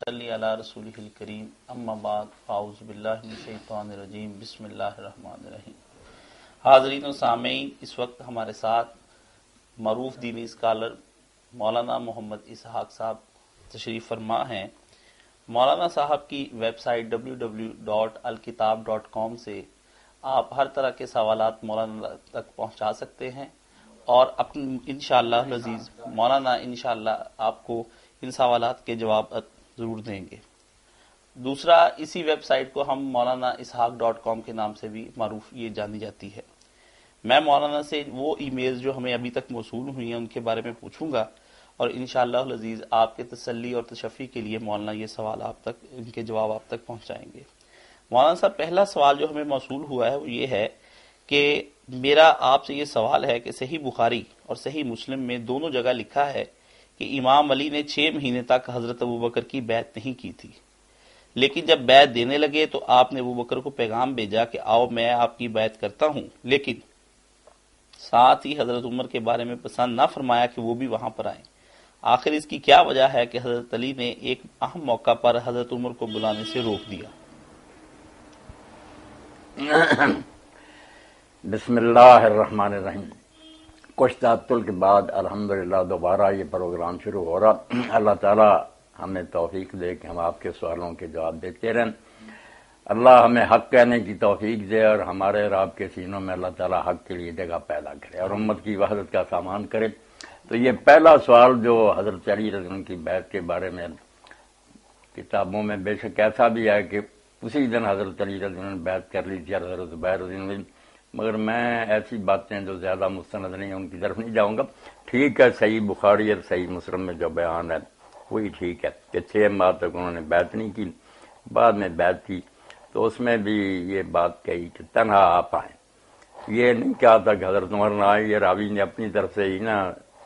صلی علی رسولہ الکریم اما بعد اعوذ باللہ من الشیطان الرجیم بسم اللہ الرحمن الرحیم۔ حاضرین و سامعین، اس وقت ہمارے ساتھ معروف دینی اسکالر مولانا محمد اسحاق صاحب تشریف فرما ہیں۔ مولانا صاحب کی ویب سائٹ www.alkitab.com سے آپ ہر طرح کے سوالات مولانا تک پہنچا سکتے ہیں اور انشاءاللہ العزیز مولانا انشاءاللہ آپ کو ان سوالات کے جواب ضرور دیں گے۔ دوسرا، اسی ویب سائٹ کو ہم مولانا اسحاق.com کے نام سے بھی معروف یہ جانی جاتی ہے۔ میں مولانا سے وہ ای میلز جو ہمیں ابھی تک موصول ہوئی ہیں ان کے بارے میں پوچھوں گا اور انشاءاللہ العزیز آپ کے تسلی اور تشفی کے لیے مولانا یہ سوال آپ تک، ان کے جواب آپ تک پہنچائیں گے۔ مولانا صاحب، پہلا سوال جو ہمیں موصول ہوا ہے وہ یہ ہے کہ میرا آپ سے یہ سوال ہے کہ صحیح بخاری اور صحیح مسلم میں دونوں جگہ لکھا ہے کہ امام علی نے 6 مہینے تک حضرت ابوبکر کی بیعت نہیں کی تھی، لیکن جب بیعت دینے لگے تو آپ نے ابوبکر کو پیغام بھیجا کہ آؤ میں آپ کی بیعت کرتا ہوں، لیکن ساتھ ہی حضرت عمر کے بارے میں پسند نہ فرمایا کہ وہ بھی وہاں پر آئیں۔ آخر اس کی کیا وجہ ہے کہ حضرت علی نے ایک اہم موقع پر حضرت عمر کو بلانے سے روک دیا؟ بسم اللہ الرحمن الرحیم۔ کچھ تعطل کے بعد الحمدللہ دوبارہ یہ پروگرام شروع ہو رہا۔ اللہ تعالی ہمیں توفیق دے کہ ہم آپ کے سوالوں کے جواب دیتے رہیں۔ اللہ ہمیں حق کہنے کی توفیق دے اور ہمارے اور آپ کے سینوں میں اللہ تعالی حق کے لیے جگہ پیدا کرے اور امت کی وحدت کا سامان کرے۔ تو یہ پہلا سوال جو حضرت علی رضی اللہ عنہ کی بیعت کے بارے میں کتابوں میں بے شک ایسا بھی ہے کہ اسی دن حضرت علی رضی اللہ عنہ نے بیعت کر لی تھی حضرت زبیر رضی اللہ عنہ، مگر میں ایسی باتیں جو زیادہ مستند نہیں ہیں ان کی طرف نہیں جاؤں گا۔ ٹھیک ہے، صحیح بخاری اور صحیح مسلم میں جو بیان ہے وہی ٹھیک ہے کہ 6 ماہ تک انہوں نے بیعت نہیں کی، بعد میں بیعت کی تو اس میں بھی یہ بات کہی کہ تنہا آپ آئیں۔ یہ نہیں کہا تھا کہ حضرت عمر نہ آئے، یہ راوی نے اپنی طرف سے ہی نا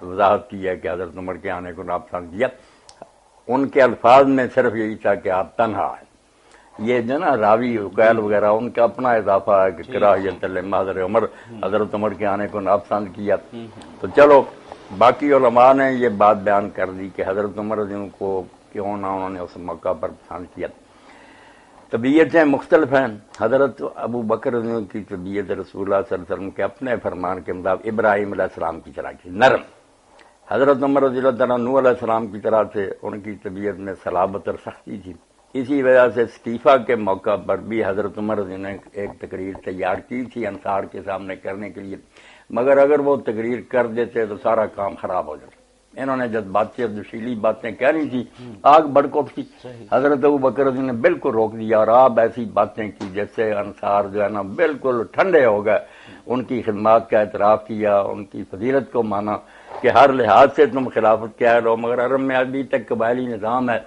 وضاحت کی ہے کہ حضرت عمر کے آنے کو ناپسند کیا۔ ان کے الفاظ میں صرف یہی تھا کہ آپ تنہا آئیں۔ یہ جو نا راوی عقیل وغیرہ ان کا اپنا اضافہ ہے کہ کراہیت حضرت عمر، حضرت عمر کے آنے کو ناپسند کیا۔ تو چلو باقی علماء نے یہ بات بیان کر دی کہ حضرت عمر جن کو کیوں نہ انہوں نے اس موقع پر پسند کیا۔ طبیعتیں مختلف ہیں۔ حضرت ابو بکر کی طبیعت رسول اللہ صلی اللہ علیہ وسلم کے اپنے فرمان کے مطابق ابراہیم علیہ السلام کی طرح کی نرم، حضرت عمر رضی اللہ تعالیٰ نوح علیہ السلام کی طرح سے ان کی طبیعت میں صلابت اور سختی تھی۔ اسی وجہ سے استعفیٰ کے موقع پر بھی حضرت عمر نے ایک تقریر تیار کی تھی انصار کے سامنے کرنے کے لیے، مگر اگر وہ تقریر کر دیتے تو سارا کام خراب ہو جاتا۔ انہوں نے جب باتیں جوشیلی باتیں کہنی تھی، آگ بڑکوٹ تھی، حضرت ابو بکر نے بالکل روک دیا اور آپ ایسی باتیں کی جس سے انصار جو ہے نا بالکل ٹھنڈے ہو گئے۔ ان کی خدمات کا اعتراف کیا، ان کی فضیلت کو مانا کہ ہر لحاظ سے تم خلافت کے اہل ہو، مگر عرب میں ابھی تک قبائلی نظام ہے،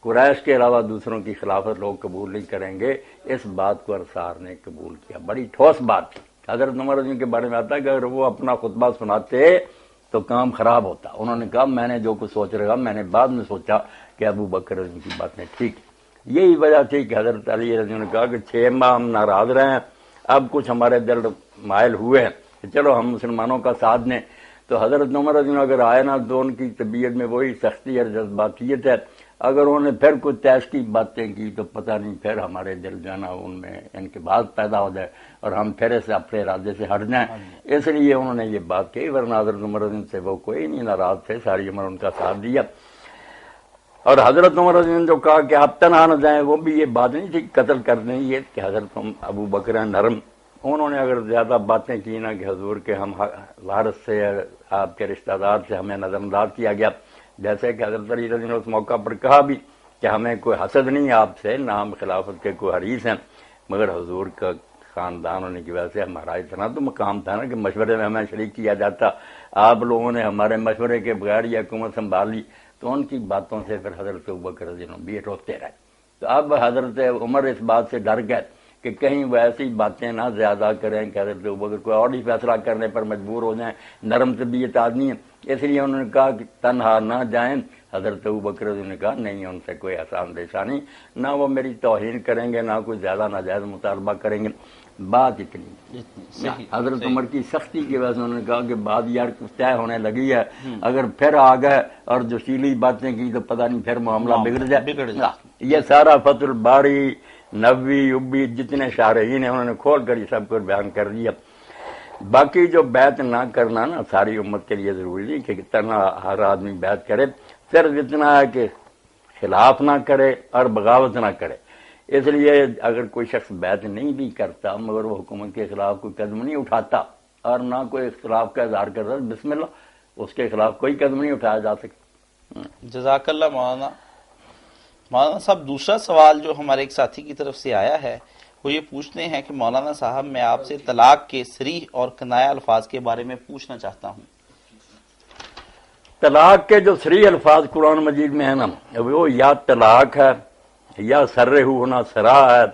قریش کے علاوہ دوسروں کی خلافت لوگ قبول نہیں کریں گے۔ اس بات کو انصار نے قبول کیا، بڑی ٹھوس بات تھی۔ حضرت عمر کے بارے میں آتا ہے کہ اگر وہ اپنا خطبہ سناتے تو کام خراب ہوتا۔ انہوں نے کہا میں نے جو کچھ سوچ رہا میں نے بعد میں سوچا کہ ابو بکر کی باتیں ٹھیک۔ یہی وجہ تھی کہ حضرت علی رضی اللہ عنہ نے کہا کہ 6 ماہ ہم ناراض رہے ہیں، اب کچھ ہمارے دل مائل ہوئے ہیں کہ چلو ہم مسلمانوں کا ساتھ دیں۔ تو حضرت عمر رضی اللہ عنہ اگر آئے نا تو ان کی طبیعت میں وہی سختی اور جذباتیت ہے، اگر انہوں نے پھر کوئی تیش کی باتیں کی تو پتہ نہیں پھر ہمارے دل جانا ان میں انقباض پیدا ہو جائے اور ہم پھر سے اپنے ارادے سے ہٹ جائیں۔ اس لیے انہوں نے یہ بات کہی، ورنہ حضرت عمر سے وہ کوئی نہیں ناراض تھے، ساری عمر ان کا ساتھ دیا۔ اور حضرت عمر نے جو کہا کہ آپ تنہا نہ جائیں، وہ بھی یہ بات نہیں تھی قتل کر دیں، یہ کہ حضرت ابو بکر نرم، انہوں نے اگر زیادہ باتیں کی نا کہ حضور کے ہم وارث سے آپ کے رشتہ دار سے ہمیں نظر انداز کیا گیا، جیسے کہ حضرت علی رضی اللہ عنہ نے اس موقع پر کہا بھی کہ ہمیں کوئی حسد نہیں آپ سے، نہ ہم خلافت کے کوئی حریص ہیں، مگر حضور کا خاندان ہونے کی وجہ سے ہمارا اتنا تو مقام تھا نا کہ مشورے میں ہمیں شریک کیا جاتا۔ آپ لوگوں نے ہمارے مشورے کے بغیر یہ حکومت سنبھالی، تو ان کی باتوں سے پھر حضرت ابوبکر رضی اللہ عنہ بھی روتے رہے۔ تو اب حضرت عمر اس بات سے ڈر گئے کہ کہ کہیں وہ ایسی باتیں نہ زیادہ کریں کہ حضرت ابوبکر کوئی اور ہی فیصلہ کرنے پر مجبور ہو جائیں، نرم طبیعت آدمی ہے، اس لیے انہوں نے کہا کہ تنہا نہ جائیں۔ حضرت ابوبکر نے کہا نہیں، ان سے کوئی احسان اندیشانی، نہ وہ میری توہین کریں گے، نہ کوئی زیادہ ناجائز مطالبہ کریں گے۔ بات اتنی حضرت عمر کی سختی کی وجہ سے انہوں نے کہا کہ بات یار طے ہونے لگی ہے، اگر پھر آ گئے اور جوشیلی باتیں کی تو پتہ نہیں پھر معاملہ بگڑ جائے۔ یہ سارا فتح الباری، نووی، ابی، جتنے شارحین ہیں انہوں نے کھول کر یہ سب کچھ بیان کر دیا۔ باقی جو بیعت نہ کرنا نا ساری امت کے لیے ضروری نہیں کہ اتنا ہر آدمی بیعت کرے، صرف اتنا ہے کہ خلاف نہ کرے اور بغاوت نہ کرے۔ اس لیے اگر کوئی شخص بیعت نہیں بھی کرتا مگر وہ حکومت کے خلاف کوئی قدم نہیں اٹھاتا اور نہ کوئی اختلاف کا اظہار کرتا، بسم اللہ، اس کے خلاف کوئی قدم نہیں اٹھایا جا سکتا۔ جزاک اللہ مولانا۔ مولانا صاحب دوسرا سوال جو ہمارے ایک ساتھی کی طرف سے آیا ہے وہ یہ پوچھتے ہیں کہ مولانا صاحب میں آپ سے طلاق کے صریح اور کنایہ الفاظ کے بارے میں پوچھنا چاہتا ہوں۔ طلاق کے جو صریح الفاظ قرآن مجید میں ہیں نا وہ یا طلاق ہے یا سرہونا سرا ہے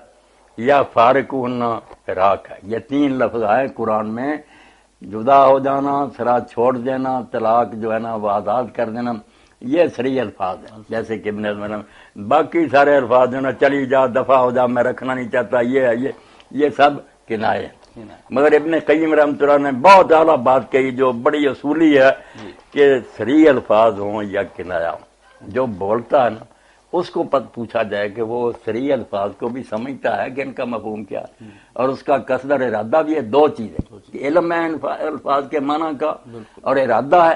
یا فارقونا فراق ہے۔ یہ تین لفظ آئے قرآن میں، جدا ہو جانا، سرا چھوڑ دینا، طلاق جو ہے نا وہ آزاد کر دینا، یہ صریح الفاظ ہیں۔ جیسے کہ ابن حزم نے باقی سارے الفاظ جو نا چلی جا، دفع ہو جا، میں رکھنا نہیں چاہتا، یہ ہے، یہ سب کنائے ہیں۔ مگر ابن قیم رحمۃ اللہ نے بہت اعلیٰ بات کہی جو بڑی اصولی ہے کہ صریح الفاظ ہوں یا کنایا ہوں، جو بولتا ہے نا اس کو پوچھا جائے کہ وہ صریح الفاظ کو بھی سمجھتا ہے کہ ان کا مفہوم کیا ہے اور اس کا قصد اور ارادہ بھی ہے۔ دو چیزیں، علم ہے الفاظ کے معنی کا اور ارادہ ہے،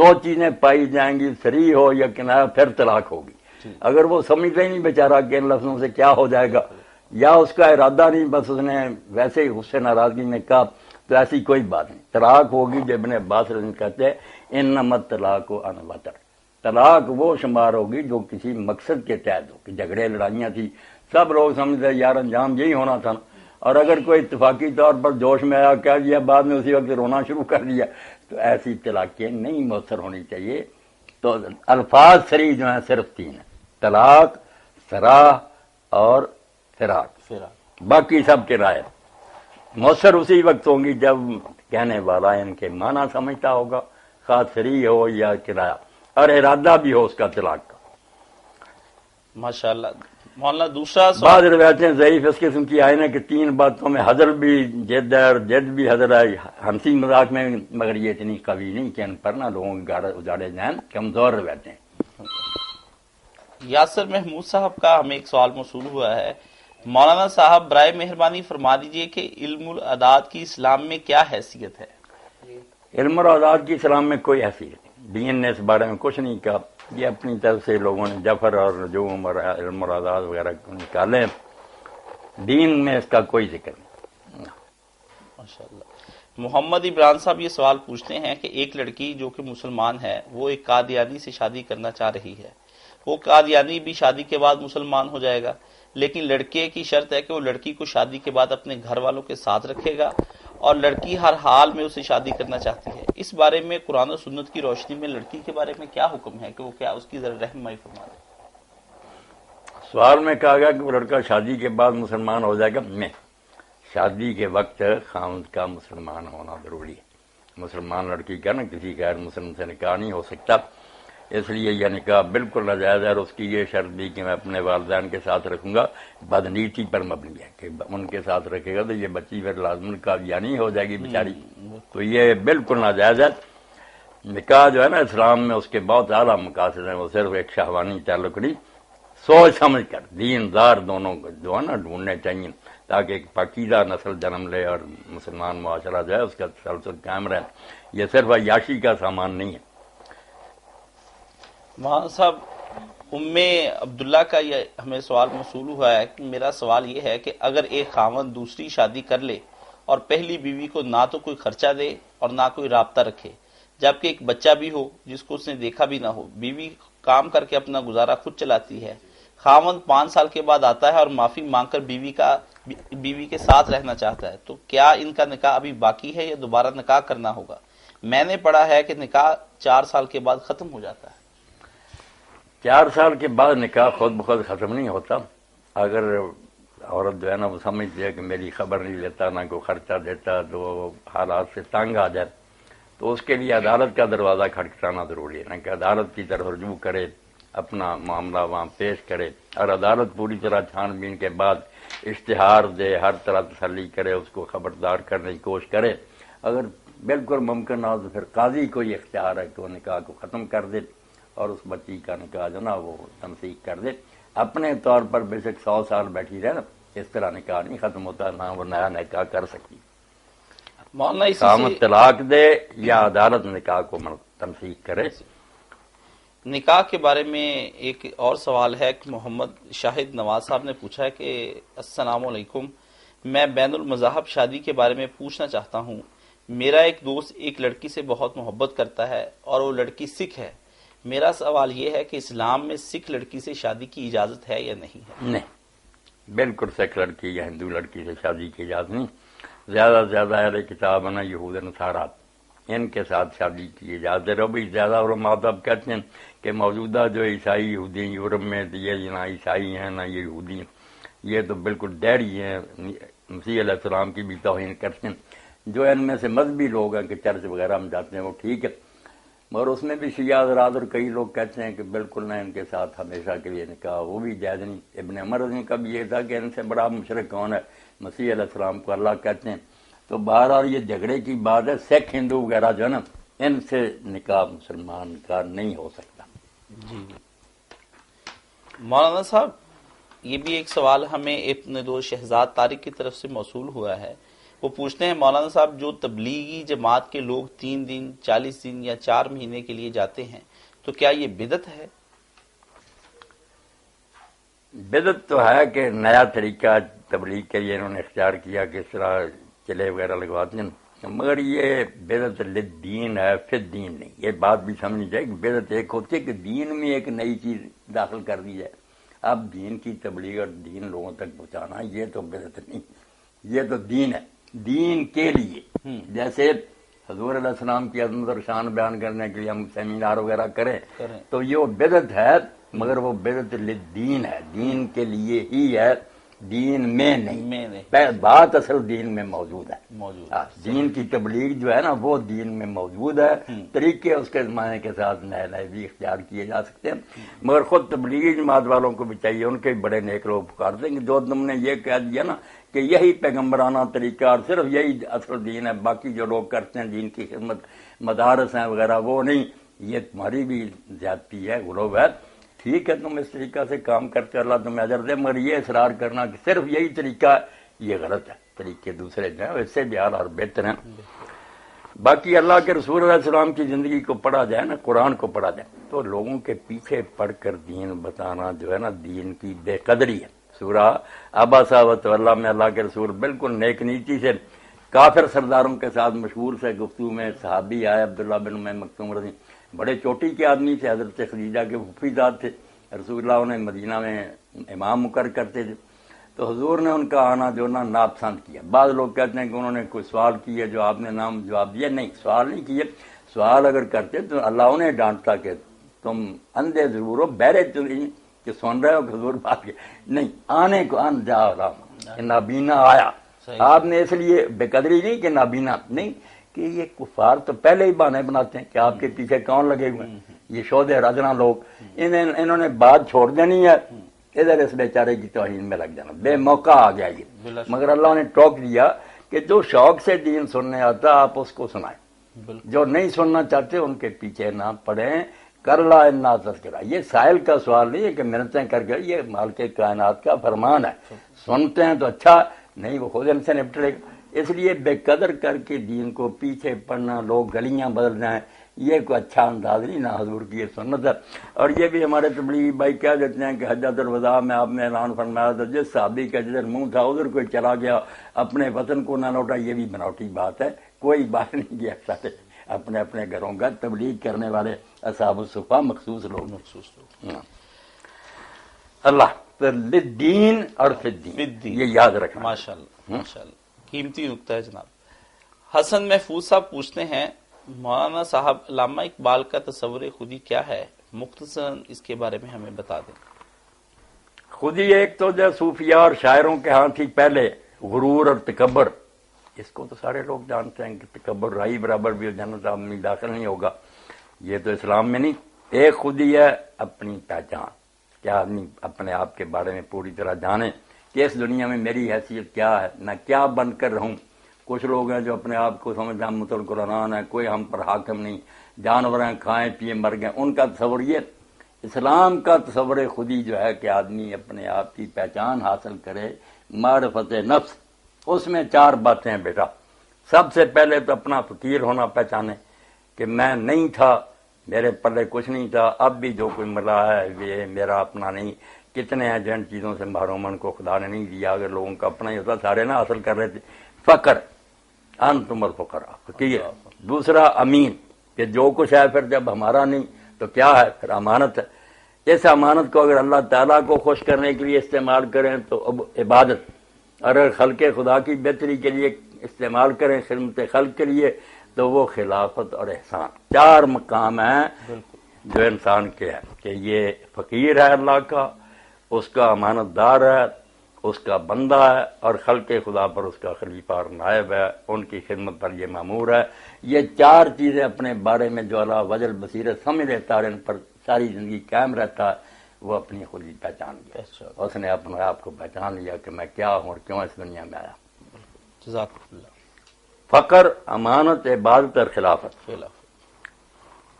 دو چیزیں پائی جائیں گی، صریح ہو یا کنایا، پھر طلاق ہوگی۔ اگر وہ سمجھتا ہی نہیں بیچارہ کہ ان لفظوں سے کیا ہو جائے گا، یا اس کا ارادہ نہیں، بس اس نے ویسے ہی غصے ناراضگی میں کہا، تو ایسی کوئی بات نہیں، طلاق ہوگی۔ جو ابن عباس رضی اللہ عنہ کہتے ہیں انما الطلاق عن وطر، طلاق وہ شمار ہوگی جو کسی مقصد کے تحت ہو، کہ جھگڑے لڑائیاں تھی، سب لوگ سمجھتے یار انجام یہی ہونا تھا، اور اگر کوئی اتفاقی طور پر جوش میں آیا کہہ دیا، بعد میں اسی وقت رونا شروع کر دیا، تو ایسی طلاقیں نہیں مؤثر ہونی چاہیے۔ تو الفاظ صریح جو ہیں صرف تین ہیں، طلاق، سراح اور فراق، باقی سب کنایہ مؤثر اسی وقت ہوں گی جب کہنے والا ان کے معنی سمجھتا ہوگا، خواہ صریح ہو یا کنایہ، اور ارادہ بھی ہو اس کا طلاق کا۔ ماشاءاللہ مولانا دوسرا بعض سوال روایتیں ضعیف اس قسم کی آئی ہیں کہ تین باتوں میں حضر بھی جد ہے اور جد بھی حضر ہے، ہنسی مذاق میں، مگر یہ اتنی قوی نہیں کہ ان پر نہ لوگوں کے اجاڑے جائیں، کمزور روایتیں۔ یاسر محمود صاحب کا ہمیں ایک سوال موصول ہوا ہے، مولانا صاحب برائے مہربانی فرما دیجئے کہ علم العداد کی اسلام میں کیا حیثیت ہے؟ علم اور آزاد کی اسلام میں کوئی حیثیت نہیں، دین نے اس بارے میں کچھ نہیں کہا، یہ اپنی طرف سے لوگوں نے جفر اور نجوم اور علم اور آزاد وغیرہ نکالے، دین میں اس کا کوئی ذکر نہیں۔ ماشاءاللہ۔ محمد عمران صاحب یہ سوال پوچھتے ہیں کہ ایک لڑکی جو کہ مسلمان ہے وہ ایک قادیانی سے شادی کرنا چاہ رہی ہے، وہ قادیانی بھی شادی کے بعد مسلمان ہو جائے گا، لیکن لڑکے کی شرط ہے کہ وہ لڑکی کو شادی کے بعد اپنے گھر والوں کے ساتھ رکھے گا اور لڑکی ہر حال میں اسے شادی کرنا چاہتی ہے۔ اس بارے میں قرآن و سنت کی روشنی میں لڑکی کے بارے میں کیا حکم ہے کہ وہ کیا اس کی ذرا رہنمائی فرما دیں۔ سوال میں کہا گیا کہ وہ لڑکا شادی کے بعد مسلمان ہو جائے گا، نہیں، شادی کے وقت خاوند کا مسلمان ہونا ضروری ہے۔ مسلمان لڑکی کا نا کسی غیر مسلم سے نکاح نہیں ہو سکتا، اس لیے یہ نکاح بالکل ناجائز ہے، اور اس کی یہ شرط بھی کہ میں اپنے والدین کے ساتھ رکھوں گا، بدنیتی پر مبنی ہے کہ ان کے ساتھ رکھے گا تو یہ بچی پھر لازمن قادیانی ہو جائے گی بیچاری، تو یہ بالکل ناجائز ہے۔ نکاح جو ہے نا اسلام میں اس کے بہت اعلیٰ مقاصد ہیں، وہ صرف ایک شہوانی تعلق نہیں، سوچ سمجھ کر دیندار دونوں کو جو ہے نا ڈھونڈنے چاہیے تاکہ ایک پاکیزہ نسل جنم لے اور مسلمان معاشرہ جو ہے اس کا تسلسل قائم رہے۔ یہ صرف عیاشی کا سامان نہیں ہے۔ مولانا صاحب ام عبداللہ کا یہ ہمیں سوال موصول ہوا ہے کہ میرا سوال یہ ہے کہ اگر ایک خاوند دوسری شادی کر لے اور پہلی بیوی کو نہ تو کوئی خرچہ دے اور نہ کوئی رابطہ رکھے، جبکہ ایک بچہ بھی ہو جس کو اس نے دیکھا بھی نہ ہو، بیوی کام کر کے اپنا گزارا خود چلاتی ہے، خاوند 5 سال کے بعد آتا ہے اور معافی مانگ کر بیوی کے ساتھ رہنا چاہتا ہے، تو کیا ان کا نکاح ابھی باقی ہے یا دوبارہ نکاح کرنا ہوگا؟ میں نے پڑھا ہے کہ نکاح 4 سال کے بعد ختم ہو جاتا ہے۔ 4 سال کے بعد نکاح خود بخود ختم نہیں ہوتا، اگر عورت جو ہے نا وہ سمجھتی ہے کہ میری خبر نہیں لیتا، نہ کوئی خرچہ دیتا، تو حالات سے تنگ آ جائے، تو اس کے لیے عدالت کا دروازہ کھٹکھٹانا ضروری ہے نا، کہ عدالت کی طرف رجوع کرے، اپنا معاملہ وہاں پیش کرے، اور عدالت پوری طرح چھان بین کے بعد اشتہار دے، ہر طرح تسلی کرے، اس کو خبردار کرنے کی کوشش کرے۔ اگر بالکل ممکن نہ ہو تو پھر قاضی کو یہ اختیار ہے کہ وہ نکاح کو ختم کر دے اور اس بچی کا نکاح جو نا وہ تمسیک کر دے۔ اپنے طور پر بے شک 100 سال بیٹھی رہے نا، اس طرح نکاح نہیں ختم ہوتا، نہ وہ نیا نکاح کر سکتی۔ مولانا اسی قامت سے طلاق دے یا عدالت نکاح کو تمسیک کرے۔ نکاح کے بارے میں ایک اور سوال ہے کہ محمد شاہد نواز صاحب نے پوچھا ہے کہ السلام علیکم، میں بین المذاہب شادی کے بارے میں پوچھنا چاہتا ہوں۔ میرا ایک دوست ایک لڑکی سے بہت محبت کرتا ہے اور وہ لڑکی سکھ ہے۔ میرا سوال یہ ہے کہ اسلام میں سکھ لڑکی سے شادی کی اجازت ہے یا نہیں ہے؟ نہیں، بالکل سکھ لڑکی یا ہندو لڑکی سے شادی کی اجازت نہیں۔ زیادہ سے زیادہ اہل کتاب ہے نا، یہود نصارا، ان کے ساتھ شادی کی اجازت ہے۔ اور بھی زیادہ علماء اب کہتے ہیں کہ موجودہ جو عیسائی یہودی یورپ میں، یہ نہ عیسائی ہیں نہ یہ یہودی ہیں، یہ تو بالکل ڈیری ہیں، مسیح علیہ السلام کی بھی توہین کرتے ہیں۔ جو ان میں سے مذہبی لوگ ہیں کہ چرچ وغیرہ میں جاتے ہیں وہ ٹھیک ہے، مگر اس میں بھی شیعہ حضرات اور کئی لوگ کہتے ہیں کہ بالکل نہ، ان کے ساتھ ہمیشہ کے لیے نکاح وہ بھی جائز نہیں۔ ابن عمر رضی کا بھی یہ تھا کہ ان سے بڑا مشرک کون ہے، مسیح علیہ السلام کو اللہ کہتے ہیں۔ تو بہرحال یہ جھگڑے کی بات ہے، سکھ ہندو وغیرہ جو ہے نا، ان سے نکاح مسلمان کا نہیں ہو سکتا۔ جی مولانا صاحب، یہ بھی ایک سوال ہمیں ابن دو شہزاد طارق کی طرف سے موصول ہوا ہے۔ وہ پوچھتے ہیں مولانا صاحب، جو تبلیغی جماعت کے لوگ 3 دن 40 دن یا 4 مہینے کے لیے جاتے ہیں تو کیا یہ بدعت ہے؟ بدعت تو ہے کہ نیا طریقہ تبلیغ کے لیے انہوں نے اختیار کیا کہ اس طرح چلے وغیرہ لگواتے ہیں، مگر یہ بدعت للدین ہے، فی الدین نہیں۔ یہ بات بھی سمجھنی چاہیے کہ بدعت ایک ہوتی ہے کہ دین میں ایک نئی چیز داخل کر دی جائے۔ اب دین کی تبلیغ اور دین لوگوں تک پہنچانا یہ تو بدعت نہیں، یہ تو دین ہے، دین کے لیے۔ جیسے حضور علیہ السلام کی عظمت اور شان بیان کرنے کے لیے ہم سیمینار وغیرہ کریں تو یہ وہ بدعت ہے، مگر وہ بدعت للدین ہے، دین کے لیے ہی ہے، دین میں نہیں۔ بات اصل دین میں موجود ہے، دین کی تبلیغ جو ہے نا وہ دین میں موجود ہے۔ طریقے اس کے زمانے کے ساتھ نئے نئے بھی اختیار کیے جا سکتے ہیں، مگر خود تبلیغی جماعت والوں کو بھی چاہیے، ان کے بھی بڑے نیک لوگ پکار دیں کہ جو تم نے یہ کہہ دیا نا کہ یہی پیغمبرانہ طریقہ اور صرف یہی اصل دین ہے، باقی جو لوگ کرتے ہیں دین کی خدمت، مدارس ہیں وغیرہ، وہ نہیں، یہ تمہاری بھی زیادتی ہے، غلو ہے۔ ٹھیک ہے، تم اس طریقہ سے کام کرتے، اللہ تمہیں اجر دے، مگر یہ اصرار کرنا کہ صرف یہی طریقہ ہے، یہ غلط ہے۔ طریقے دوسرے جو ہیں اس سے بھی اعلیٰ اور بہتر ہیں۔ باقی اللہ کے رسول علیہ السلام کی زندگی کو پڑھا جائے نا، قرآن کو پڑھا جائے تو لوگوں کے پیچھے پڑھ کر دین بتانا جو ہے نا دین کی بے قدری ہے۔ سورہ عبسہ وتولیٰ میں اللہ کے رسول بالکل نیک نیتی سے کافر سرداروں کے ساتھ مشہور سے گفتگو میں صحابی آئے عبداللہ بن ام مکتوم رضی، بڑے چوٹی کے آدمی تھے، حضرت خدیجہ کے پھوپھی زاد تھے، رسول اللہ انہیں مدینہ میں امام مقرر کرتے تھے، تو حضور نے ان کا آنا جو نا ناپسند کیا۔ بعض لوگ کہتے ہیں کہ انہوں نے کوئی سوال کیے جو آپ نے نام جواب دیا، نہیں، سوال نہیں کیے، سوال اگر کرتے تو اللہ انہیں ڈانٹتا کہ تم اندھے ضرور ہو، بہرے تو نہیں کہ سن رہے ہو کہ حضور بات کے نہیں، آنے کو ان جا رہا، نابینا آیا۔ آپ نے اس لیے بے قدری نہیں کہ نابینا نہیں، کہ یہ کفار تو پہلے ہی بہانے بناتے ہیں کہ آپ کے پیچھے کون لگے ہوئے ہیں، یہ شودھ رجنا لوگ، انہوں نے بات چھوڑ دینی ہے، ادھر اس بیچارے کی توہین میں لگ جانا، بے موقع آ گیا یہ۔ مگر اللہ نے ٹوک دیا کہ جو شوق سے دین سننے آتا آپ اس کو سنائیں، جو نہیں سننا چاہتے ان کے پیچھے نہ پڑیں۔ کر لا انا تذکرہ، یہ سائل کا سوال نہیں ہے کہ منتیں کر کے، یہ مالک کائنات کا فرمان ہے، سنتے ہیں تو اچھا، نہیں وہ خود ان سے نپٹ لے گا۔ اس لیے بے قدر کر کے دین کو پیچھے پڑنا، لوگ گلیاں بدل جائیں، یہ کوئی اچھا انداز نہیں، نہ حضور کی یہ سنت ہے۔ اور یہ بھی ہمارے تبلیغی بھائی کہہ دیتے ہیں کہ حجۃ الوداع میں آپ نے اعلان فرمایا تھا جس صحابی کا جدھر منہ تھا ادھر کوئی چلا گیا، اپنے وطن کو نہ لوٹا، یہ بھی بناوٹی بات ہے، کوئی بات نہیں کیا سارے اپنے اپنے گھروں کا تبلیغ کرنے والے اصحاب الصفہ مخصوص لوگ۔ اللہ دین اور فی الدین، یہ یاد رکھنا۔ ماشاءاللہ ماشاءاللہ، قیمتی نکتہ ہے جناب۔ حسن محفوظ صاحب پوچھتے ہیں مولانا صاحب، علامہ اقبال کا تصور خودی کیا ہے؟ مختصراً اس کے بارے میں ہمیں بتا دیں۔ خود ہی ایک تو جو صوفیاء اور شاعروں کے ہاں تھی پہلے غرور اور تکبر، اس کو تو سارے لوگ جانتے ہیں کہ تکبر رائی برابر بھی جنت آدمی داخل نہیں ہوگا، یہ تو اسلام میں نہیں۔ ایک خود ہی ہے اپنی پہچان، کیا آدمی اپنے آپ کے بارے میں پوری طرح جانے کہ اس دنیا میں میری حیثیت کیا ہے، میں کیا بن کر رہوں۔ کچھ لوگ ہیں جو اپنے آپ کو سمجھتے ہیں مطلع قرآن ہے، کوئی ہم پر حاکم نہیں، جانور ہیں کھائیں پیے مر گئے، ان کا تصور یہ۔ اسلام کا تصور خودی جو ہے کہ آدمی اپنے آپ کی پہچان حاصل کرے، معرفت نفس۔ اس میں 4 باتیں ہیں بیٹا۔ سب سے پہلے تو اپنا فقیر ہونا پہچانے کہ میں نہیں تھا، میرے پلے کچھ نہیں تھا، اب بھی جو کوئی ملا ہے یہ میرا اپنا نہیں۔ کتنے ہیں جن چیزوں سے محروم ان کو خدا نے نہیں دیا، اگر لوگوں کا اپنا ہی ہوتا سارے نہ حاصل کر رہے تھے۔ فقر، انتم الفقراء، فقیر۔ دوسرا امین، کہ جو کچھ ہے پھر جب ہمارا نہیں تو کیا ہے، پھر امانت ہے۔ اس امانت کو اگر اللہ تعالیٰ کو خوش کرنے کے لیے استعمال کریں تو اب عبادت، اگر خلق خدا کی بہتری کے لیے استعمال کریں، خدمت خلق کے لیے، تو وہ خلافت اور احسان۔ 4 مقام ہیں جو انسان کے ہیں کہ یہ فقیر ہے اللہ کا، اس کا امانت دار ہے، اس کا بندہ ہے، اور خلق خدا پر اس کا خلیفہ اور نائب ہے، ان کی خدمت پر یہ مامور ہے۔ یہ 4 چیزیں اپنے بارے میں جو اللہ وجل بصیرت سمجھ لیتا ہے اور ان پر ساری زندگی قائم رہتا ہے، وہ اپنی خود ہی پہچان لیا۔ اس نے اپنے آپ کو پہچان لیا کہ میں کیا ہوں اور کیوں اس دنیا میں آیا۔ جزاک اللہ۔ فقر، امانت، عبادت اور خلافت۔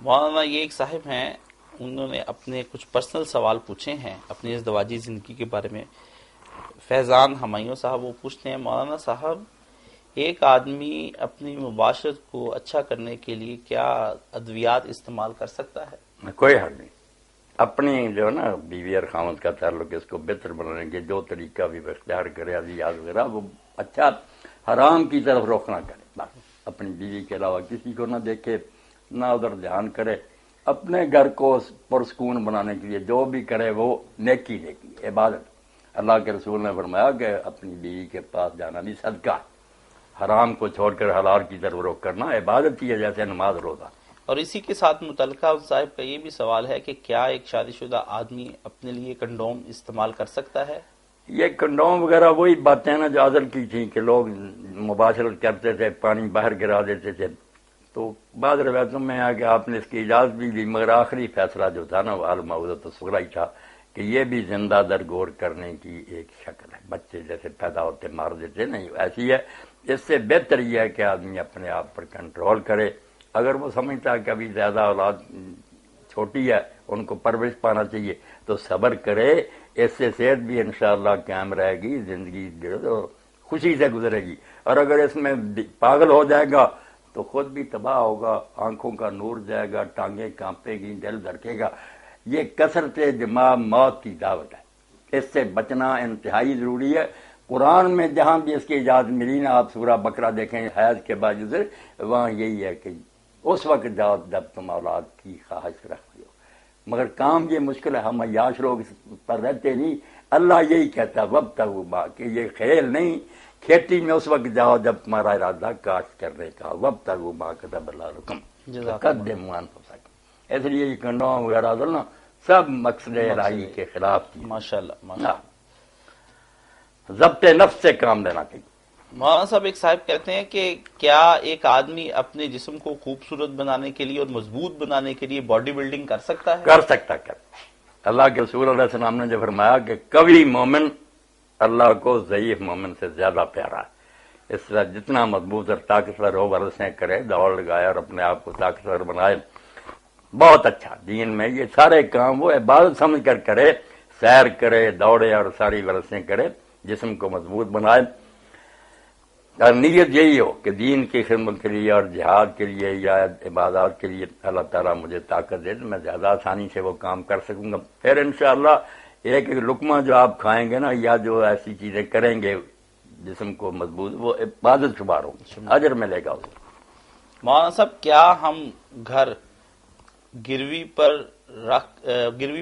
مولانا یہ ایک صاحب ہیں، انہوں نے اپنے کچھ پرسنل سوال پوچھے ہیں اپنی ازدواجی زندگی کے بارے میں۔ فیضان ہمایوں صاحب وہ پوچھتے ہیں، مولانا صاحب ایک آدمی اپنی مباشرت کو اچھا کرنے کے لیے کیا ادویات استعمال کر سکتا ہے؟ کوئی حل نہیں۔ اپنی جو ہے نا بیوی اور خاوند کا تعلق، اس کو بہتر بنانے کے جو طریقہ بھی وہ اختیار کرے، ادویات وغیرہ، وہ اچھا، حرام کی طرف رخ نہ کرے۔ بس اپنی بیوی کے علاوہ کسی کو نہ دیکھے، نہ ادھر دھیان کرے، اپنے گھر کو پرسکون بنانے کے لیے جو بھی کرے وہ نیکی عبادت۔ اللہ کے رسول نے فرمایا کہ اپنی بیوی کے پاس جانا بھی صدقہ، حرام کو چھوڑ کر حلال کی طرف رخ کرنا عبادت ہی ہے، جیسے نماز روزہ۔ اور اسی کے ساتھ متعلقہ صاحب کا یہ بھی سوال ہے کہ کیا ایک شادی شدہ آدمی اپنے لیے کنڈوم استعمال کر سکتا ہے؟ یہ کنڈوم وغیرہ وہی باتیں نا جو ازل کی تھیں کہ لوگ مباشرت کرتے تھے، پانی باہر گرا دیتے تھے، تو بعض روایتوں میں آ کہ آپ نے اس کی اجازت بھی دی، مگر آخری فیصلہ جو تھا نا وہ المعوذۃ الصغریٰ ہی تھا کہ یہ بھی زندہ درگور کرنے کی ایک شکل ہے۔ بچے جیسے پیدا ہوتے مار دیتے نہیں، ایسی ہے۔ اس سے بہتر یہ ہے کہ آدمی اپنے آپ پر کنٹرول کرے۔ اگر وہ سمجھتا ہے کہ ابھی زیادہ اولاد چھوٹی ہے، ان کو پرورش پانا چاہیے، تو صبر کرے، اس سے صحت بھی انشاءاللہ قائم رہے گی، زندگی خوشی سے گزرے گی۔ اور اگر اس میں پاگل ہو جائے گا تو خود بھی تباہ ہوگا، آنکھوں کا نور جائے گا، ٹانگیں کانپے گی، دل دھڑکے گا۔ یہ کثرت جماع موت کی دعوت ہے، اس سے بچنا انتہائی ضروری ہے۔ قرآن میں جہاں بھی اس کی اجازت ملی نا، آپ سورہ بقرہ دیکھیں حیض کے باوجود، وہاں یہی ہے کہ اس وقت جاؤ جب تم اولاد کی خواہش رکھتے ہو۔ مگر کام یہ مشکل ہے، ہم عیاش لوگ اس پر رہتے نہیں۔ اللہ یہی کہتا ہے وابتغوا ما، کہ یہ کھیل نہیں، کھیتی میں اس وقت جاؤ جب تمہارا ارادہ کاشت کرنے کا، وابتغوا ما کتب اللہ لکم وقدموا انفسکم۔ اس لیے یہ کنڈوم وغیرہ نا سب مقصد الہی کے خلاف تھی۔ ماشاءاللہ۔ ضبط نفس سے کام لینا چاہیے۔ مولانا صاحب ایک صاحب کہتے ہیں کہ کیا ایک آدمی اپنے جسم کو خوبصورت بنانے کے لیے اور مضبوط بنانے کے لیے باڈی بلڈنگ کر سکتا ہے؟ کر سکتا۔ اللہ کے رسول علیہ السلام نے جو فرمایا کہ قوی مومن اللہ کو ضعیف مومن سے زیادہ پیارا ہے، اس طرح جتنا مضبوط اور طاقتور ہو ورزشیں کرے، دوڑ لگائے اور اپنے آپ کو طاقتور بنائے، بہت اچھا۔ دین میں یہ سارے کام وہ عبادت سمجھ کر کرے، سیر کرے، دوڑے اور ساری ورزشیں کرے، جسم کو مضبوط بنائے، اور نیت یہی ہو کہ دین کی خدمت کے لیے اور جہاد کے لیے یا عبادات کے لیے اللہ تعالیٰ مجھے طاقت دے تو میں زیادہ آسانی سے وہ کام کر سکوں گا۔ پھر انشاءاللہ ایک ایک لقمہ جو آپ کھائیں گے نا، یا جو ایسی چیزیں کریں گے جسم کو مضبوط، وہ عبادت شمار ہوگی، اجر ملے گا اسے۔ مولانا صاحب کیا ہم گھر گروی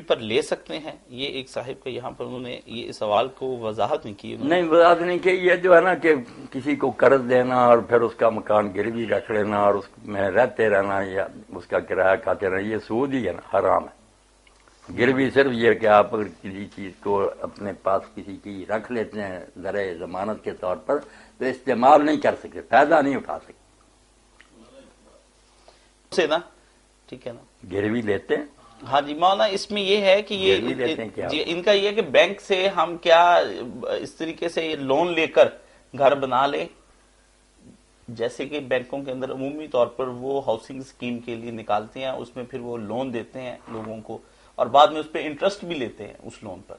پر لے سکتے ہیں؟ یہ ایک صاحب کا یہاں پر انہوں نے یہ سوال کو وضاحت نہیں کی۔ نہیں وضاحت نہیں کی، یہ جو ہے نا کہ کسی کو قرض دینا اور پھر اس کا مکان گروی رکھ لینا اور اس میں رہتے رہنا یا اس کا کرایہ کھاتے رہنا، یہ سود ہی ہے نا، حرام ہے۔ گروی صرف یہ کہ آپ اگر کسی چیز کو اپنے پاس کسی کی رکھ لیتے ہیں ذرائع ضمانت کے طور پر تو استعمال نہیں کر سکتے، فائدہ نہیں اٹھا سکتے سے نا، ٹھیک ہے نا، گروی لیتے ہیں۔ ہاں جی مولانا، اس میں یہ ہے کہ گروی لیتے ہیں کیا؟ جی ان کا یہ ہے کہ بینک سے ہم کیا اس طریقے سے یہ لون لے کر گھر بنا لیں، جیسے کہ بینکوں کے اندر عمومی طور پر وہ ہاؤسنگ اسکیم کے لیے نکالتے ہیں، اس میں پھر وہ لون دیتے ہیں لوگوں کو اور بعد میں اس پہ انٹرسٹ بھی لیتے ہیں اس لون پر،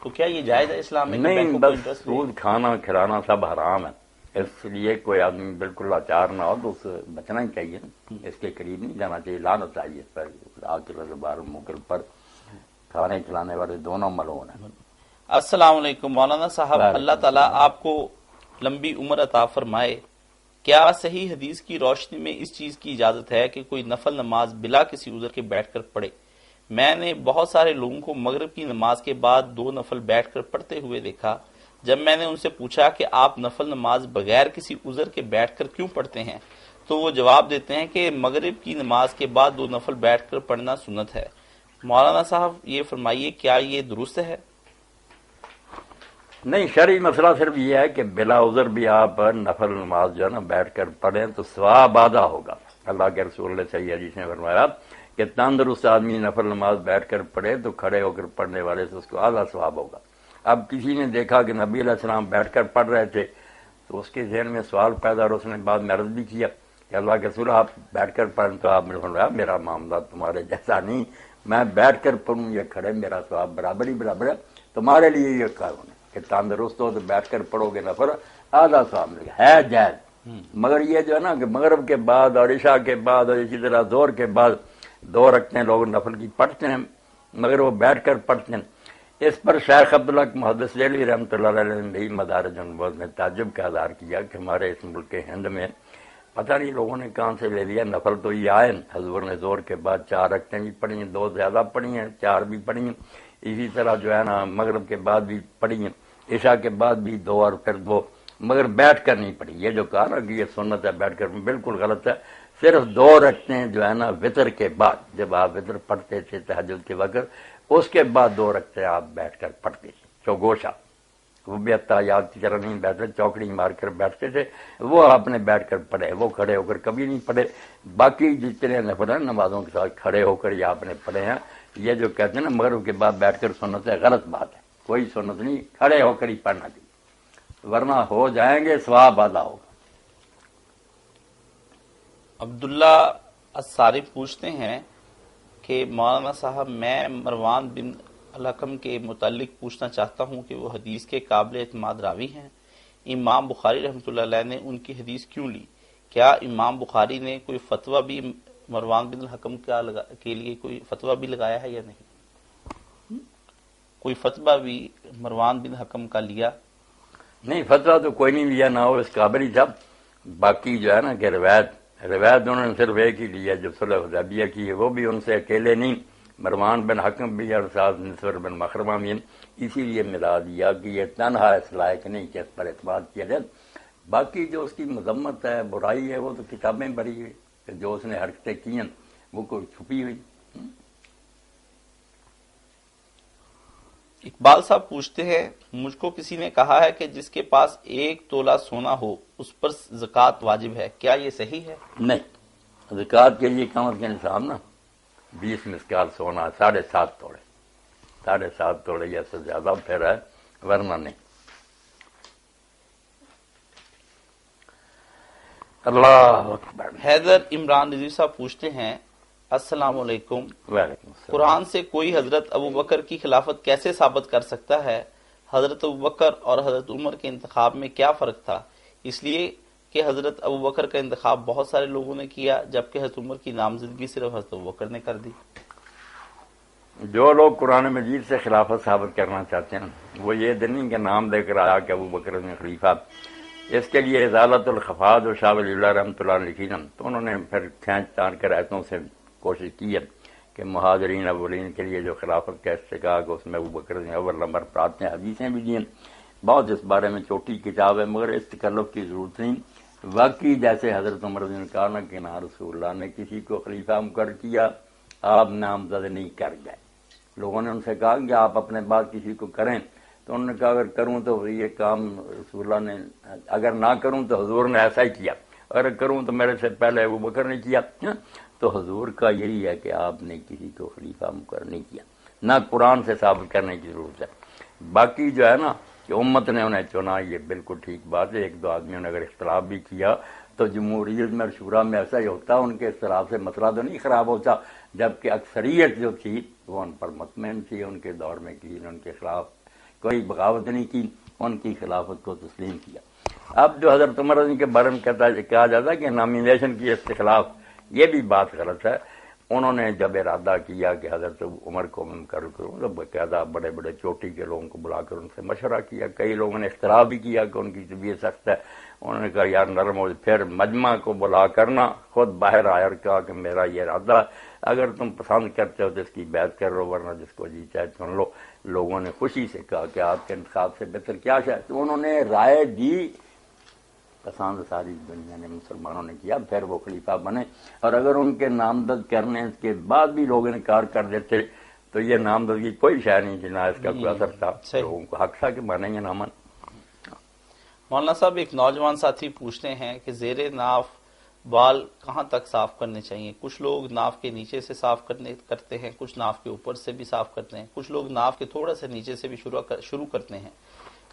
تو کیا یہ جائز ہے اسلام میں کہ نہیں، بینکوں کو بس انٹرسٹ سود کھانا کھلانا سب حرام ہے، اس لیے کوئی آدمی بالکل لاچار نہ ہو تو اس سے بچنا ہی چاہیے، اس کے قریب نہیں جانا چاہیے، لعنت چاہیے اس پر، آخر بار مکر پر کھانے کھلانے والے دونوں ملعون ہیں۔ السلام علیکم مولانا صاحب، اللہ تعالیٰ آپ کو لمبی عمر عطا فرمائے۔ کیا صحیح حدیث کی روشنی میں اس چیز کی اجازت ہے کہ کوئی نفل نماز بلا کسی عذر کے بیٹھ کر پڑھے؟ میں نے بہت سارے لوگوں کو مغرب کی نماز کے بعد 2 نفل بیٹھ کر پڑھتے ہوئے دیکھا۔ جب میں نے ان سے پوچھا کہ آپ نفل نماز بغیر کسی عذر کے بیٹھ کر کیوں پڑھتے ہیں تو وہ جواب دیتے ہیں کہ مغرب کی نماز کے بعد 2 نفل بیٹھ کر پڑھنا سنت ہے۔ مولانا صاحب یہ فرمائیے کیا یہ درست ہے؟ نہیں، شرعی مسئلہ صرف یہ ہے کہ بلا عذر بھی آپ نفل نماز جو ہے نا بیٹھ کر پڑھیں تو ثواب آدھا ہوگا۔ اللہ کے رسول نے صحیح حدیث میں فرمایا کہ تندرست آدمی نفل نماز بیٹھ کر پڑھے تو کھڑے ہو کر پڑھنے والے سے اس کو آدھا ثواب ہوگا۔ اب کسی نے دیکھا کہ نبی علیہ السلام بیٹھ کر پڑھ رہے تھے تو اس کے ذہن میں سوال پیدا اور اس نے بعد میں عرض بھی کیا کہ اللہ کے رسول آپ بیٹھ کر پڑھیں، تو آپ نے فرمایا میرا معاملہ تمہارے جیسا نہیں، میں بیٹھ کر پڑھوں یا کھڑے میرا ثواب برابر ہی برابر ہے، تمہارے لیے یہ قانون ہے کہ تندرست ہو تو بیٹھ کر پڑھو گے نفل آدھا ثواب ملے گا، ہے جائز۔ مگر یہ جو ہے نا کہ مغرب کے بعد اور عشاء کے بعد اور اسی طرح ظہر کے بعد 2 رکعتیں لوگ نفل کی پڑھتے ہیں مگر وہ بیٹھ کر پڑھتے ہیں، اس پر شیخ عبداللہ محدث دہلوی رحمۃ اللہ علیہ نے بھی مدارج النبوت میں تعجب کا اظہار کیا کہ ہمارے اس ملک ہند میں پتہ نہیں لوگوں نے کہاں سے لے لیا، نفل تو یہ آئے، حضور نے ظہر کے بعد 4 رکعتیں بھی پڑھی ہیں، 2 زیادہ پڑھی ہیں، 4 بھی پڑھی ہیں، اسی طرح جو ہے نا مغرب کے بعد بھی پڑھی ہیں، عشاء کے بعد بھی 2 اور پھر 2، مگر بیٹھ کر نہیں پڑھی۔ یہ جو کہا نا کہ یہ سنت ہے بیٹھ کر، بالکل غلط ہے۔ صرف 2 رکعتیں جو ہے نا وطر کے بعد، جب آپ وطر پڑھتے تھے تہجد کے وقت، اس کے بعد 2 رکعتیں آپ بیٹھ کر پڑھتے تھے، چوگوشا، وہ بھی اتحیات کی طرح نہیں بیٹھتے، چوکڑی مار کر بیٹھتے تھے، وہ آپ نے بیٹھ کر پڑھے، وہ کھڑے ہو کر کبھی نہیں پڑھے۔ باقی جتنے نفل ہیں نمازوں کے ساتھ کھڑے ہو کر یہ آپ نے پڑھے ہیں۔ یہ جو کہتے ہیں نا مغرب کے بعد بیٹھ کر سنت ہے، غلط بات ہے، کوئی سنت نہیں، کھڑے ہو کر ہی پڑھنا چاہیے، ورنہ ہو جائیں گے ثواب آدھا ہوگا۔ عبداللہ الصارف پوچھتے ہیں کہ مولانا صاحب میں مروان بن الحکم کے متعلق پوچھنا چاہتا ہوں کہ وہ حدیث کے قابل اعتماد راوی ہیں، امام بخاری رحمۃ اللہ علیہ نے ان کی حدیث کیوں لی؟ کیا امام بخاری نے کوئی فتویٰ بھی مروان بن الحکم کے لیے کوئی فتویٰ بھی لگایا ہے یا نہیں؟ کوئی فتویٰ بھی مروان بن حکم کا لیا؟ نہیں، فتویٰ تو کوئی نہیں لیا، نہ ہو اس قابل ہی تھا۔ باقی جو ہے نا کہ روایت انہوں نے صرف ایک ہی لیا جو صلح حدیبیہ کی ہے، وہ بھی ان سے اکیلے نہیں، مروان بن حکم بھی اور ساتھ نصر بن مخرمہ بھی، اسی لیے ملا دیا کہ یہ تنہا اس لائق نہیں کہ اس پر اعتماد کیا جائے۔ باقی جو اس کی مذمت ہے، برائی ہے، وہ تو کتابیں بھری ہوئی کہ جو اس نے حرکتیں کی ہیں وہ کوئی چھپی ہوئی۔ اقبال صاحب پوچھتے ہیں مجھ کو کسی نے کہا ہے کہ جس کے پاس 1 تولہ سونا ہو اس پر زکوٰۃ واجب ہے، کیا یہ صحیح ہے؟ نہیں، زکوٰۃ کے لیے کم از کم نصاب نا 20 مسکال سونا، 7.5 توڑے، 7.5 توڑے یا سے زیادہ پھر ہے، ورنہ نہیں۔ اللہ اکبر۔ حیدر عمران رضوی صاحب پوچھتے ہیں السلام علیکم، وعلیکم السلام۔ قرآن سے کوئی حضرت ابوبکر کی خلافت کیسے ثابت کر سکتا ہے؟ حضرت ابوبکر اور حضرت عمر کے انتخاب میں کیا فرق تھا؟ اس لیے کہ حضرت ابوبکر کا انتخاب بہت سارے لوگوں نے کیا جبکہ حضرت عمر کی نامزدگی صرف حضرت ابوبکر نے کر دی۔ جو لوگ قرآن مجید سے خلافت ثابت کرنا چاہتے ہیں وہ یہ دن کے نام دے کر آیا کہ ابوبکر نے خلیفہ، اس کے لیے ازالت الخفاء جو شاہ ولی اللہ رحمۃ اللہ نے لکھی نا، تو انہوں نے پھر کھینچ تان کر ایتوں سے کوشش کی ہے کہ مہاجرین اولین کے لیے جو خلافت کا استحقاق اس میں ابوبکر نے اول نمبر پر آتے ہیں، حدیثیں بھی دی ہیں بہت، اس بارے میں چھوٹی کتاب ہے مگر اس تکلف کی ضرورت نہیں۔ واقعی جیسے حضرت عمر نے کہا نا کہ نہ رسول اللہ نے کسی کو خلیفہ مقرر کیا، آپ نامزد نہیں کر گئے، لوگوں نے ان سے کہا کہ آپ اپنے بعد کسی کو کریں، تو انہوں نے کہا اگر کروں تو یہ کام رسول اللہ نے، اگر نہ کروں تو حضور نے ایسا ہی کیا، اگر کروں تو میرے سے پہلے ابو بکر نے کیا۔ تو حضور کا یہی ہے کہ آپ نے کسی کو خلیفہ مقرر نہیں کیا، نہ قرآن سے ثابت کرنے کی ضرورت ہے۔ باقی جو ہے نا کہ امت نے انہیں چنا، یہ بالکل ٹھیک بات ہے۔ ایک دو آدمیوں نے اگر اختلاف بھی کیا تو جمہوریت میں اور شورا میں ایسا ہی ہوتا، ان کے اختلاف سے مسئلہ تو نہیں خراب ہوتا، جبکہ اکثریت جو تھی وہ ان پر مطمئن تھی، ان کے دور میں کسی نے ان کے خلاف کوئی بغاوت نہیں کی، ان کی خلافت کو تسلیم کیا۔ اب جو حضرت عمر رضی کے بارے میں کہا جاتا ہے کہ نامینیشن کی استخلاف، یہ بھی بات غلط ہے۔ انہوں نے جب ارادہ کیا کہ حضرت عمر کو میں مقرر کروں تو باقاعدہ بڑے بڑے چوٹی کے لوگوں کو بلا کر ان سے مشورہ کیا۔ کئی لوگوں نے اختلاف بھی کیا کہ ان کی طبیعت سخت ہے، انہوں نے کہا یار نرم ہو۔ پھر مجمع کو بلا کرنا، خود باہر آیا اور کہا کہ میرا یہ ارادہ ہے، اگر تم پسند کرتے ہو تو اس کی بیعت کر لو، ورنہ جس کو جی چاہے چن لو۔ لوگوں نے خوشی سے کہا کہ آپ کے انتخاب سے بہتر کیا ہے، تو انہوں نے رائے دی، پسند ساری دنیا نے، مسلمانوں نے کیا، پھر وہ خلیفہ بنے۔ اور اگر ان کے نامزد کرنے کے بعد بھی لوگ انکار کر دیتے تو یہ نامزدگی کوئی شے نہیں تھی، نہ اس کا کوئی اثر تھا، لوگوں کو حق تھا کہ مانیں یا نہ مانیں۔ مولانا صاحب، ایک نوجوان ساتھی پوچھتے ہیں کہ زیر ناف بال کہاں تک صاف کرنے چاہیے؟ کچھ لوگ ناف کے نیچے سے صاف کرتے ہیں، کچھ ناف کے اوپر سے بھی صاف کرتے ہیں، کچھ لوگ ناف کے تھوڑا سے نیچے سے بھی شروع کرتے ہیں۔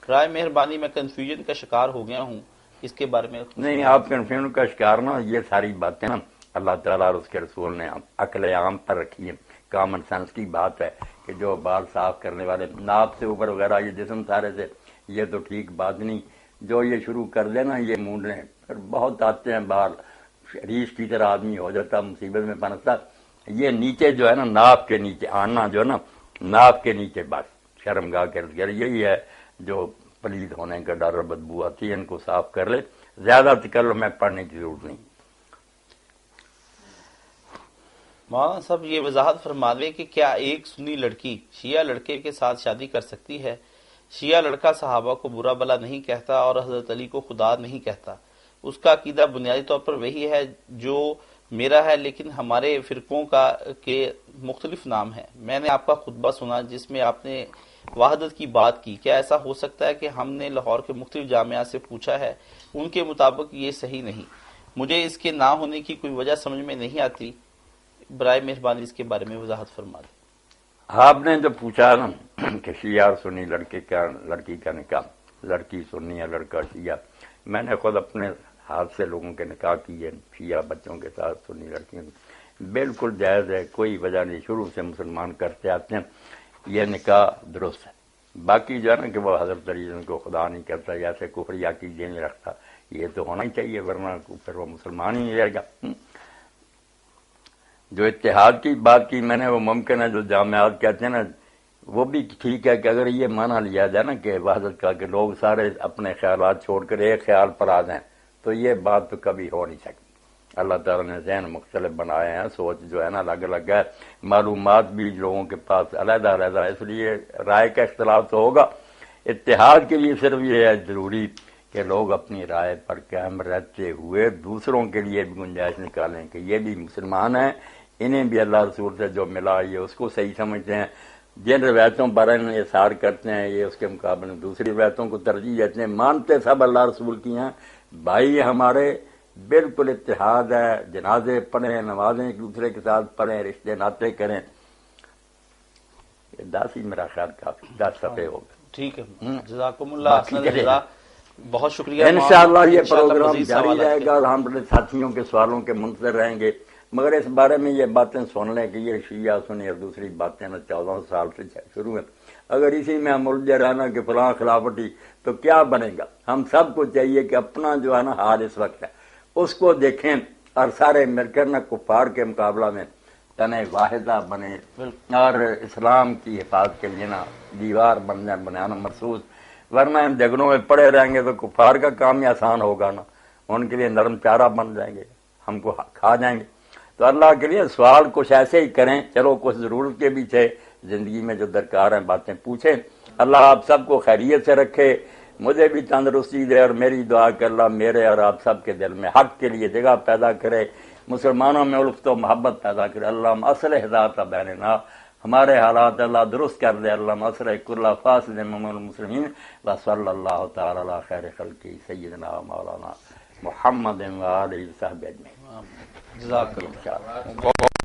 برائے مہربانی میں کنفیوژن کا شکار ہو گیا ہوں، اس کے بارے میں نہیں، آپ کنفیوژن کا شکار نہ، یہ ساری باتیں نا اللہ تعالیٰ اور اس کے رسول نے عقل عام پر رکھی ہے، کامن سینس کی بات ہے کہ جو بال صاف کرنے والے ناف سے اوپر وغیرہ یہ جسم سارے سے، یہ تو ٹھیک بات نہیں۔ جو یہ شروع کر دے نا یہ مونڈ لیں، پھر بہت آتے ہیں بال، ریش کی طرح آدمی ہو جاتا، مصیبت میں پھنستا۔ یہ نیچے جو ہے نا، ناف کے نیچے آنا جو ہے نا، ناف کے نیچے بس شرمگاہ کے ارد گرد، یہی ہے جو پلید ہونے کا ڈر اور بدبو آتی ہے، ان کو صاف کر لے، زیادہ تکلف میں پڑھنے کی ضرورت نہیں۔ مولانا صاحب یہ وضاحت فرما دیں کہ کیا ایک سنی لڑکی شیعہ لڑکے کے ساتھ شادی کر سکتی ہے؟ شیعہ لڑکا صحابہ کو برا بلا نہیں کہتا اور حضرت علی کو خدا نہیں کہتا، اس کا عقیدہ بنیادی طور پر وہی ہے جو میرا ہے، لیکن ہمارے فرقوں کے مختلف نام ہیں۔ میں نے آپ کا خطبہ سنا جس میں آپ نے وحدت کی بات کی، کیا ایسا ہو سکتا ہے کہ ہم نے لاہور کے مختلف جامعات سے پوچھا ہے، ان کے مطابق یہ صحیح نہیں؟ مجھے اس کے نہ ہونے کی کوئی وجہ سمجھ میں نہیں آتی، برائے مہربانی اس کے بارے میں وضاحت فرما دیں۔ آپ نے جو پوچھا نا کہ شیعہ اور سنی لڑکی کا نکاح، لڑکی سنی یا لڑکا شیعہ، میں نے خود اپنے ہاتھ سے لوگوں کے نکاح کیے، شیعہ بچوں کے ساتھ سنی لڑکیوں، بالکل جائز ہے، کوئی وجہ نہیں، شروع سے مسلمان کرتے آتے ہیں، یہ نکاح درست ہے۔ باقی جو ہے نا کہ وہ حضرت علی کو خدا نہیں کرتا یا ایسے کفری عقیدے نہیں رکھتا، یہ تو ہونا ہی چاہیے، ورنہ پھر وہ مسلمان ہی نہیں رہے گا۔ جو اتحاد کی بات کی میں نے، وہ ممکن ہے جو جامعات کہتے ہیں نا، وہ بھی ٹھیک ہے کہ اگر یہ مانا لیا جائے نا کہ وحدت کا، کہ لوگ سارے اپنے خیالات چھوڑ کر ایک خیال پر آ جائیں، تو یہ بات تو کبھی ہو نہیں سکتی۔ اللہ تعالیٰ نے ذہن مختلف بنائے ہیں، سوچ جو ہے نا الگ الگ ہے، معلومات بھی لوگوں کے پاس علیحدہ علیحدہ ہے، اس لیے رائے کا اختلاف تو ہوگا۔ اتحاد کے لیے صرف یہ ہے ضروری کہ لوگ اپنی رائے پر قائم رہتے ہوئے دوسروں کے لیے بھی گنجائش نکالیں کہ یہ بھی مسلمان ہیں، انہیں بھی اللہ رسول سے جو ملا یہ اس کو صحیح سمجھتے ہیں، جن روایتوں پر انہیں اثار کرتے ہیں یہ اس کے مقابلے میں دوسری روایتوں کو ترجیح دیتے ہیں، مانتے سب اللہ رسول کی ہیں، بھائی ہمارے بالکل اتحاد ہے، جنازے پڑھیں، نمازیں ایک دوسرے کے ساتھ پڑھیں، رشتے ناطے کریں۔ 10 ہی میرا خیال کافی، 10 صفحے ہو گئے۔ ٹھیک ہے، جزاکم اللہ احسن الجزا، بہت شکریہ۔ انشاءاللہ یہ پروگرام جاری رہے گا اور ہم اپنے ساتھیوں کے سوالوں کے منتظر رہیں گے، مگر اس بارے میں یہ باتیں سن لیں کہ یہ شیعہ سنی اور دوسری باتیں نا 14 سال سے شروع ہیں، اگر اسی میں ہم الجھے رہنا کہ فلاں خلافتی تو کیا بنے گا؟ ہم سب کو چاہیے کہ اپنا جو ہے نا حال اس وقت ہے اس کو دیکھیں اور سارے مل کر نہ کفار کے مقابلہ میں تنِ واحدہ بنے اور اسلام کی حفاظت کے لیے نا دیوار بنانا مخصوص، ورنہ ہم جھگڑوں میں پڑے رہیں گے تو کفار کا کام ہی آسان ہوگا نا، ان کے لیے نرم چارہ بن جائیں گے، ہم کو کھا جائیں گے۔ تو اللہ کے لیے سوال کچھ ایسے ہی کریں، چلو کچھ ضرورت کے بھی تھے زندگی میں جو درکار ہیں باتیں پوچھیں۔ اللہ آپ سب کو خیریت سے رکھے، مجھے بھی تندرستی دے، اور میری دعا کہ اللہ میرے اور آپ سب کے دل میں حق کے لیے جگہ پیدا کرے، مسلمانوں میں الفت و محبت پیدا کرے۔ اللہ اصلح ذات بیننا، ہمارے حالات اللہ درست کر دے، اللہ مسرح کل فاسد من المسلمین، وصلی اللہ تعالی علی خیر خلقی سیدنا مولانا محمد و آلہ وصحبہ اجمعین۔ جزاک اللہ۔